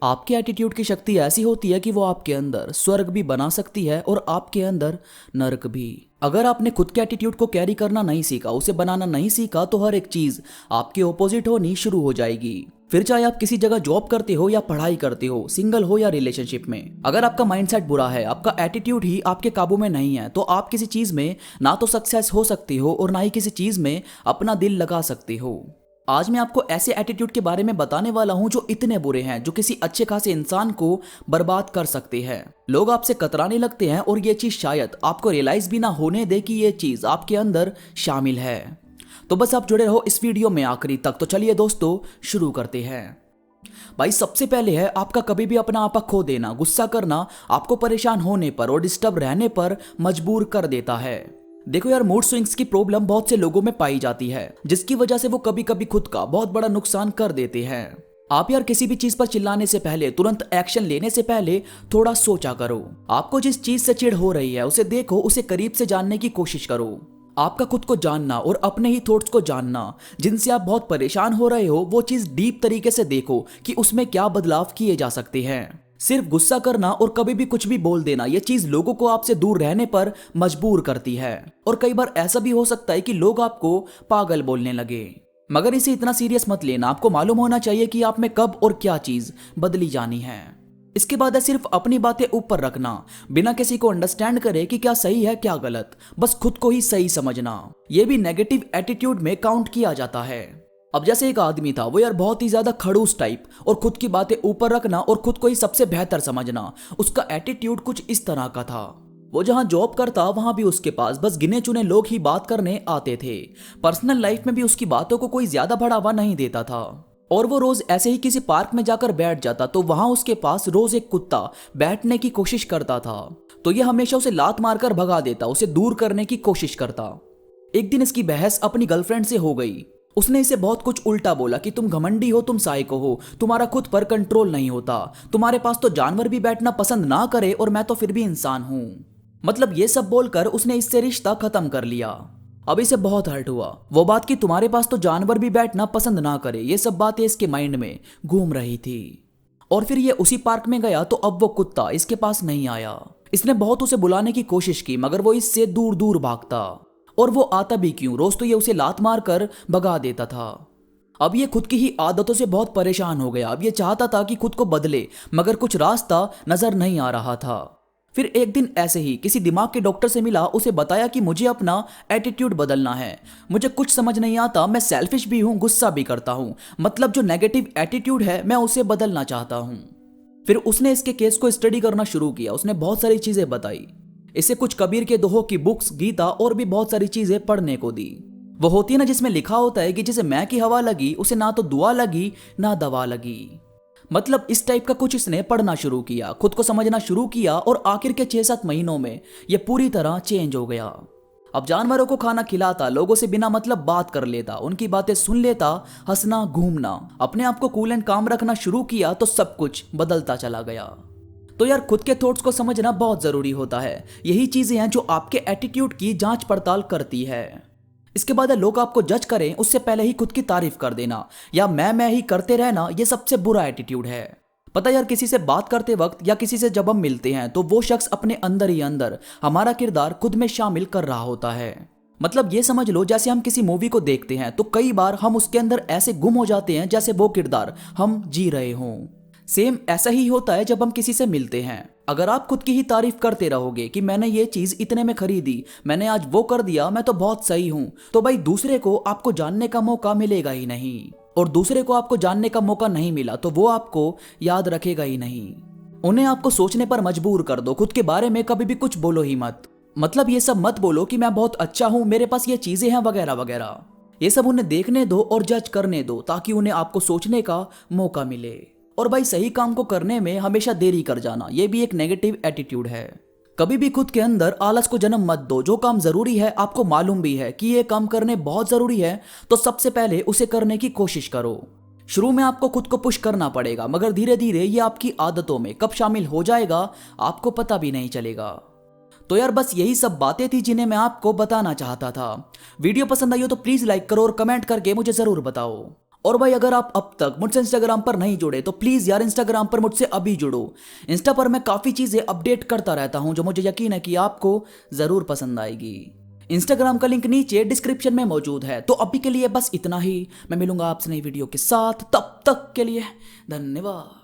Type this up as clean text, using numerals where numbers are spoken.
आपके एटीट्यूड की शक्ति ऐसी होती है कि वो आपके अंदर स्वर्ग भी बना सकती है और आपके अंदर नरक भी। अगर आपने खुद के एटीट्यूड को कैरी करना नहीं सीखा, उसे बनाना नहीं सीखा, तो हर एक चीज आपके ओपोजिट होनी शुरू हो जाएगी। फिर चाहे आप किसी जगह जॉब करते हो या पढ़ाई करते हो, सिंगल हो या रिलेशनशिप में, अगर आपका माइंडसेट बुरा है, आपका एटीट्यूड ही आपके काबू में नहीं है, तो आप किसी चीज में ना तो सक्सेस हो सकते हो और ना ही किसी चीज में अपना दिल लगा सकते हो। आज मैं आपको ऐसे एटीट्यूड के बारे में बताने वाला हूं जो इतने बुरे हैं, जो किसी अच्छे खासे इंसान को बर्बाद कर सकते हैं। लोग आपसे कतराने लगते हैं और ये चीज शायद आपको रियलाइज भी ना होने दे कि ये चीज आपके अंदर शामिल है। तो बस आप जुड़े रहो इस वीडियो में आखिरी तक। तो चलिए दोस्तों, शुरू करते हैं। भाई सबसे पहले है आपका कभी भी अपना आपा खो देना। गुस्सा करना आपको परेशान होने पर और डिस्टर्ब रहने पर मजबूर कर देता है। देखो यार, मूड स्विंग्स की प्रॉब्लम बहुत से लोगों में पाई जाती है, जिसकी वजह से वो कभी कभी खुद का बहुत बड़ा नुकसान कर देते हैं। आप यार किसी भी चीज पर चिल्लाने से पहले, तुरंत एक्शन लेने से पहले थोड़ा सोचा करो। आपको जिस चीज से चिढ़ हो रही है उसे देखो, उसे करीब से जानने की कोशिश करो। आपका खुद को जानना और अपने ही थॉट्स को जानना, जिनसे आप बहुत परेशान हो रहे हो, वो चीज डीप तरीके से देखो कि उसमें क्या बदलाव किए जा सकते हैं। सिर्फ गुस्सा करना और कभी भी कुछ भी बोल देना, ये चीज लोगों को आपसे दूर रहने पर मजबूर करती है। और कई बार ऐसा भी हो सकता है कि लोग आपको पागल बोलने लगे, मगर इसे इतना सीरियस मत लेना। आपको मालूम होना चाहिए कि आप में कब और क्या चीज बदली जानी है। इसके बाद है सिर्फ अपनी बातें ऊपर रखना, बिना किसी को अंडरस्टैंड करे कि क्या सही है क्या गलत, बस खुद को ही सही समझना। यह भी नेगेटिव एटीट्यूड में काउंट किया जाता है। अब जैसे एक आदमी था, वो यार बहुत ही ज्यादा खड़ूस टाइप, और खुद की बातें ऊपर रखना और खुद को ही सबसे बेहतर समझना, उसका एटीट्यूड कुछ इस तरह का था। वो जहां जॉब करता वहां भी उसके पास बस गिने चुने लोग ही बात करने आते थे। पर्सनल लाइफ में भी उसकी बातों को कोई ज्यादा बढ़ावा नहीं देता था। और वो रोज ऐसे ही किसी पार्क में जाकर बैठ जाता तो वहां उसके पास रोज एक कुत्ता बैठने की कोशिश करता था, तो ये हमेशा उसे लात मारकर भगा देता, उसे दूर करने की कोशिश करता। एक दिन इसकी बहस अपनी गर्लफ्रेंड से हो गई। उसने इसे बहुत कुछ उल्टा बोला कि तुम घमंडी हो, तुम साइको हो, तुम्हारा खुद पर कंट्रोल नहीं होता, तुम्हारे पास तो जानवर भी बैठना पसंद ना करे और मैं तो फिर भी इंसान हूं। मतलब ये सब बोलकर उसने इससे रिश्ता खत्म कर लिया। अब इसे बहुत हर्ट हुआ। वो बात कि तुम्हारे पास तो जानवर भी बैठना पसंद ना करे, ये सब बातें इसके माइंड में घूम रही थी। और फिर ये उसी पार्क में गया तो अब वो कुत्ता इसके पास नहीं आया। इसने बहुत उसे बुलाने की कोशिश की, मगर वो इससे दूर दूर भागता। और वो आता भी क्यों, रोज तो ये उसे लात मार कर भगा देता था। अब ये खुद की ही आदतों से बहुत परेशान हो गया। अब ये चाहता था कि खुद को बदले, मगर कुछ रास्ता नजर नहीं आ रहा था। फिर एक दिन ऐसे ही किसी दिमाग के डॉक्टर से मिला, उसे बताया कि मुझे अपना एटीट्यूड बदलना है, मुझे कुछ समझ नहीं आता, मैं सेल्फिश भी हूं, गुस्सा भी करता हूं, मतलब जो नेगेटिव एटीट्यूड है मैं उसे बदलना चाहता हूं। फिर उसने इसके केस को स्टडी करना शुरू किया। उसने बहुत सारी चीजें बताई, इसे कुछ कबीर के दोहों की बुक्स, गीता और भी बहुत सारी चीजें पढ़ने को दी। वो होती है ना जिसमें लिखा होता है कि जिसे मैं की हवा लगी उसे ना तो दुआ लगी ना दवा लगी। मतलब इस टाइप का कुछ इसने पढ़ना शुरू किया, खुद को समझना शुरू किया, और आखिर के 6-7 महीनों में यह पूरी तरह चेंज हो गया। अब जानवरों को खाना खिलाता, लोगों से बिना मतलब बात कर लेता, उनकी बातें सुन लेता, हंसना, घूमना, अपने आप को कूल एंड काम रखना शुरू किया, तो सब कुछ बदलता चला गया। तो यार खुद के थॉट्स को समझना बहुत जरूरी होता है। यही चीजें हैं जो आपके एटीट्यूड की जांच पड़ताल करती है। इसके बाद लोग आपको जज करें उससे पहले ही खुद की तारीफ कर देना या मैं ही करते रहना, यह सबसे बुरा एटीट्यूड है। पता यार, किसी से बात करते वक्त या किसी से जब हम मिलते हैं तो वो शख्स अपने अंदर ही अंदर हमारा किरदार खुद में शामिल कर रहा होता है। मतलब ये समझ लो, जैसे हम किसी मूवी को देखते हैं तो कई बार हम उसके अंदर ऐसे गुम हो जाते हैं जैसे वो किरदार हम जी रहे हों। सेम ऐसा ही होता है जब हम किसी से मिलते हैं। अगर आप खुद की ही तारीफ करते रहोगे कि मैंने ये चीज इतने में खरीदी, मैंने आज वो कर दिया, मैं तो बहुत सही हूं, तो भाई दूसरे को आपको जानने का मौका मिलेगा ही नहीं। और दूसरे को आपको जानने का मौका नहीं मिला तो वो आपको याद रखेगा ही नहीं। उन्हें आपको सोचने पर मजबूर कर दो। खुद के बारे में कभी भी कुछ बोलो ही मत। मतलब ये सब मत बोलो कि मैं बहुत अच्छा हूं, मेरे पास ये चीजें हैं वगैरह वगैरह। ये सब उन्हें देखने दो और जज करने दो, ताकि उन्हें आपको सोचने का मौका मिले। और भाई सही काम को करने में हमेशा देरी कर जाना, यह भी एक नेगेटिव एटीट्यूड है। कभी भी खुद के अंदर आलस को जन्म मत दो। जो काम जरूरी है, आपको मालूम भी है कि यह काम करने बहुत जरूरी है, तो सबसे पहले उसे करने की कोशिश करो। शुरू में आपको खुद को पुश करना पड़ेगा, मगर धीरे धीरे ये आपकी आदतों में कब शामिल हो जाएगा आपको पता भी नहीं चलेगा। तो यार बस यही सब बातें थी जिन्हें मैं आपको बताना चाहता था। वीडियो पसंद आई हो तो प्लीज लाइक करो और कमेंट करके मुझे जरूर बताओ। और भाई अगर आप अब तक मुझसे इंस्टाग्राम पर नहीं जुड़े तो प्लीज़ यार इंस्टाग्राम पर मुझसे अभी जुड़ो। इंस्टा पर मैं काफ़ी चीज़ें अपडेट करता रहता हूं जो मुझे यकीन है कि आपको ज़रूर पसंद आएगी। इंस्टाग्राम का लिंक नीचे डिस्क्रिप्शन में मौजूद है। तो अभी के लिए बस इतना ही, मैं मिलूंगा आपसे नई वीडियो के साथ, तब तक के लिए धन्यवाद।